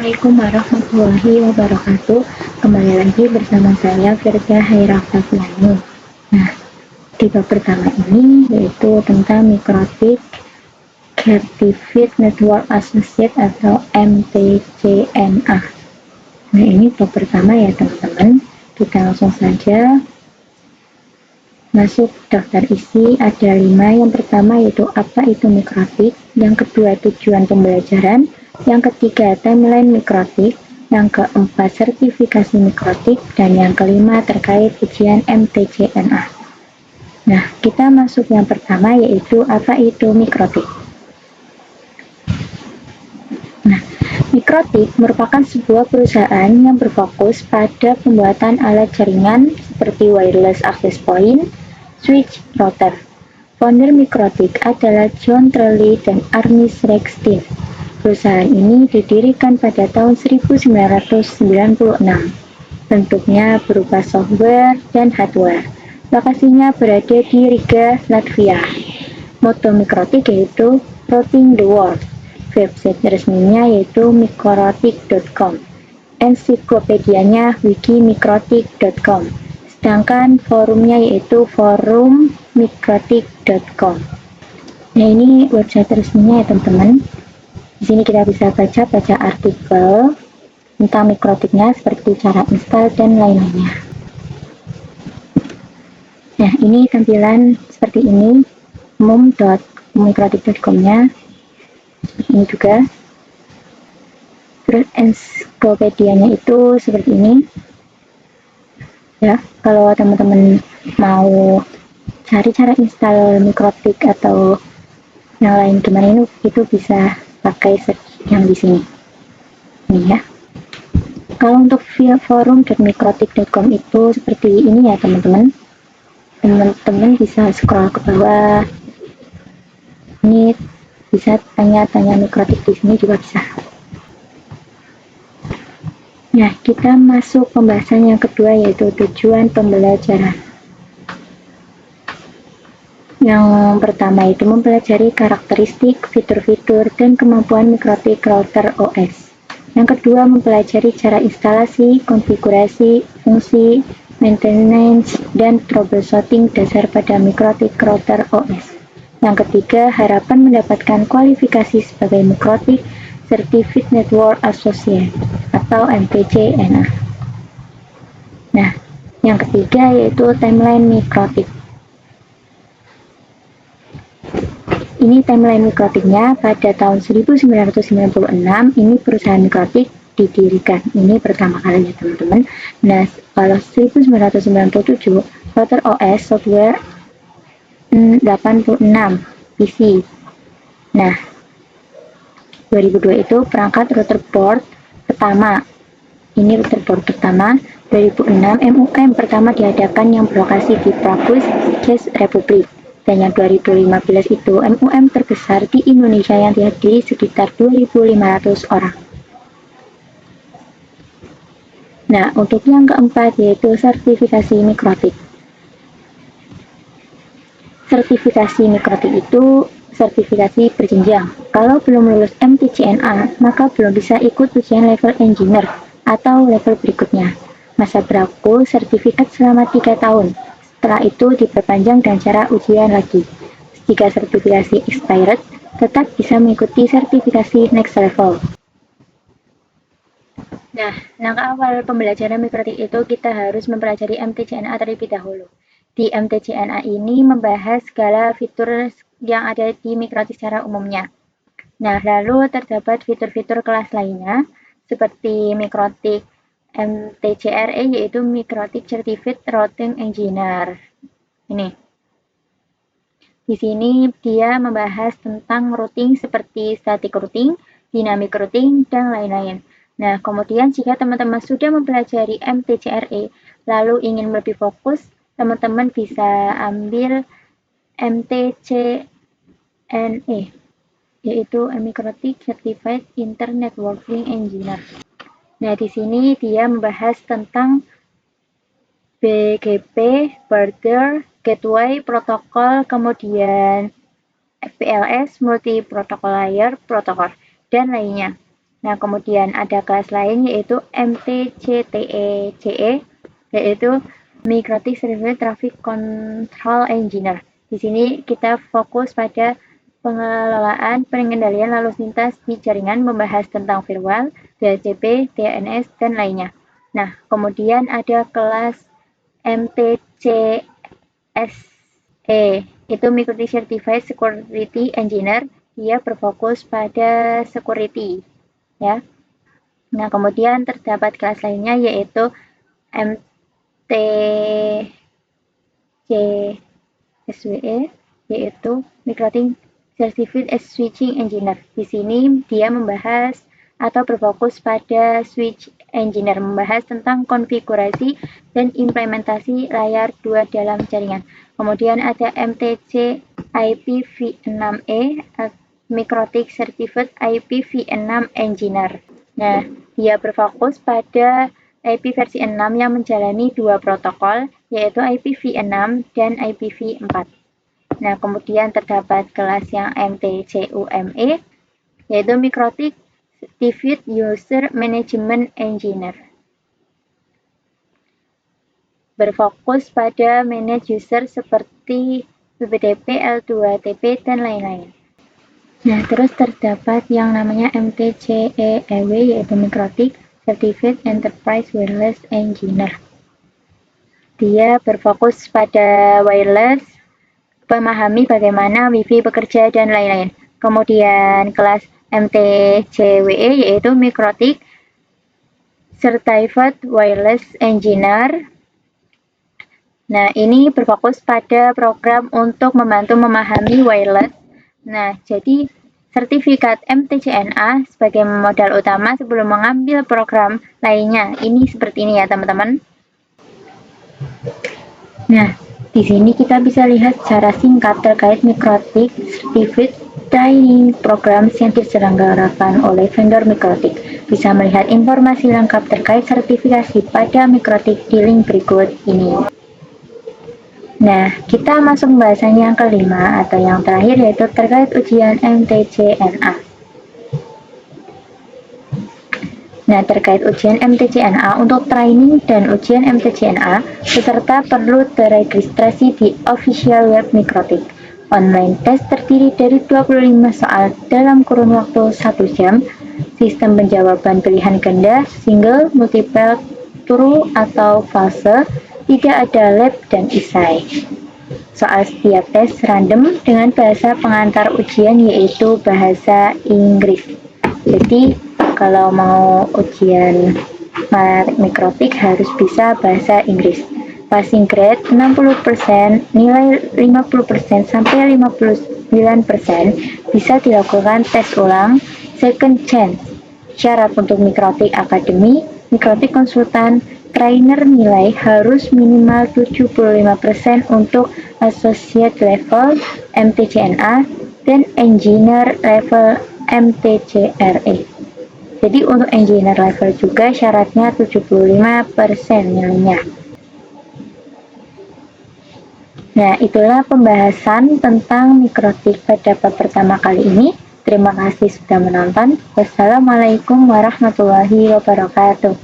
Assalamualaikum warahmatullahi wabarakatuh. Kembali lagi bersama saya Firda Hairafatiani. Nah, di bab pertama ini yaitu tentang Microtik Certified Network Associate atau MTCNA. Nah, ini bab pertama ya teman-teman. Kita langsung saja masuk daftar isi. Ada 5. Yang pertama yaitu apa itu Microtik, yang kedua tujuan pembelajaran, yang ketiga timeline Microtik, yang keempat sertifikasi Microtik, dan yang kelima terkait ujian MTCNA. Nah, kita masuk yang pertama yaitu apa itu Microtik. Nah, Microtik merupakan sebuah perusahaan yang berfokus pada pembuatan alat jaringan seperti wireless access point, switch, router. Founder Microtik adalah John Trelee dan Ernest Rextin. Perusahaan ini didirikan pada tahun 1996. Bentuknya berupa software dan hardware. Lokasinya berada di Riga, Latvia. Moto Microtik yaitu Rocking the World. Website resminya yaitu microtik.com. Ensiklopedianya wikimicrotik.com. Sedangkan forumnya yaitu forummicrotik.com. Nah, ini website resminya ya teman-teman. Di sini kita bisa baca artikel tentang Microtiknya seperti cara install dan lain-lainnya. Nah, ini tampilan seperti ini umum.microtik.com-nya. Ini juga. Terus ensiklopedianya itu seperti ini. Ya, kalau teman-teman mau cari cara install Microtik atau yang lain gimana itu bisa pakai search yang di sini. Ini ya. Kalau untuk via forum.microtik.com itu seperti ini ya teman-teman. Teman-teman bisa scroll ke bawah. Ini bisa tanya-tanya Microtik di sini juga bisa. Nah, kita masuk pembahasan yang kedua yaitu tujuan pembelajaran. Yang pertama itu mempelajari karakteristik, fitur-fitur, dan kemampuan Microtik router OS. Yang kedua mempelajari cara instalasi, konfigurasi, fungsi, maintenance, dan troubleshooting dasar pada Microtik router OS. Yang ketiga harapan mendapatkan kualifikasi sebagai Microtik Certified Network Associate atau MTCNA. Nah, yang ketiga yaitu timeline Microtik. Ini timeline Microtiknya pada tahun 1996 ini perusahaan Microtik didirikan. Ini pertama kali ya teman-teman. Nah, kalau 1997 router OS software 86 PC. Nah, 2002 itu perangkat router board pertama. Ini router board pertama. 2006 MUM pertama diadakan yang berlokasi di Prague, Czech Republic. Dan yang 2015 itu MUM terbesar di Indonesia yang dihadiri sekitar 2.500 orang. Nah, untuk yang keempat yaitu sertifikasi Microtik. Sertifikasi Microtik itu sertifikasi berjenjang. Kalau belum lulus MTCNA, maka belum bisa ikut ujian level engineer atau level berikutnya. Masa berlaku sertifikat selama 3 tahun. Setelah itu diperpanjang dan cara ujian lagi. Jika sertifikasi expired, tetap bisa mengikuti sertifikasi next level. Nah, langkah awal pembelajaran Microtik itu kita harus mempelajari MTCNA terlebih dahulu. Di MTCNA ini membahas segala fitur yang ada di Microtik secara umumnya. Nah, lalu terdapat fitur-fitur kelas lainnya seperti Microtik MTCRE yaitu Microtik Certified Routing Engineer. Ini. Di sini dia membahas tentang routing seperti static routing, dynamic routing, dan lain-lain. Nah, kemudian jika teman-teman sudah mempelajari MTCRE lalu ingin lebih fokus, teman-teman bisa ambil MTCNE yaitu Microtik Certified Internet Working Engineer. Nah, di sini dia membahas tentang BGP, Border Gateway Protocol, kemudian FPLS, Multi Protocol Layer Protocol, dan lainnya. Nah, kemudian ada kelas lain yaitu MTCTE-CE, yaitu Mikrotik Certified Traffic Control Engineer. Di sini kita fokus pada pengelolaan pengendalian lalu lintas di jaringan, membahas tentang firewall, DHCP, DNS, dan lainnya. Nah, kemudian ada kelas MTCSE, itu Mikrotik Certified Security Engineer. Dia berfokus pada security, ya. Nah, kemudian terdapat kelas lainnya yaitu MTCSWE, yaitu Mikrotik Certified Switching Engineer. Di sini dia membahas atau berfokus pada switch engineer, membahas tentang konfigurasi dan implementasi layar 2 dalam jaringan. Kemudian ada MTC IPv6E, Mikrotik Certified IPv6 Engineer. Nah, dia berfokus pada IP versi 6 yang menjalani 2 protokol, yaitu IPv6 dan IPv4. Nah, kemudian terdapat kelas yang MTCUME, yaitu Mikrotik Certified User Management Engineer. Berfokus pada manage user seperti PPDP, L2TP, dan lain-lain. Nah, terus terdapat yang namanya MTCEW, yaitu Mikrotik Certified Enterprise Wireless Engineer. Dia berfokus pada wireless, memahami bagaimana Wi-Fi bekerja, dan lain-lain. Kemudian kelas MTCWE yaitu Mikrotik Certified Wireless Engineer. Nah, ini berfokus pada program untuk membantu memahami wireless. Nah, jadi sertifikat MTCNA sebagai modal utama sebelum mengambil program lainnya. Ini seperti ini ya, teman-teman. Nah, di sini kita bisa lihat secara singkat terkait Mikrotik Certified Training Programs yang diselenggarakan oleh vendor Mikrotik. Bisa melihat informasi lengkap terkait sertifikasi pada Mikrotik di link berikut ini. Nah, kita masuk pembahasan yang kelima atau yang terakhir, yaitu terkait ujian MTCNA. Nah, terkait ujian MTCNA, untuk training dan ujian MTCNA, peserta perlu terregistrasi di official web Mikrotik. Online test terdiri dari 25 soal dalam kurun waktu 1 jam. Sistem penjawaban pilihan ganda, single, multiple, true, atau false. Tidak ada lab dan esai. Soal setiap tes random dengan bahasa pengantar ujian yaitu bahasa Inggris. Jadi, kalau mau ujian Mikrotik harus bisa bahasa Inggris. Passing grade 60%, nilai 50% sampai 59%, bisa dilakukan tes ulang, second chance. Syarat untuk Mikrotik Academy, Mikrotik Konsultan, trainer nilai harus minimal 75% untuk associate level MTCNA dan engineer level MTCRE. Jadi untuk engineer level juga syaratnya 75% nilainya. Nah, itulah pembahasan tentang Mikrotik pada bab pertama kali ini. Terima kasih sudah menonton. Wassalamualaikum warahmatullahi wabarakatuh.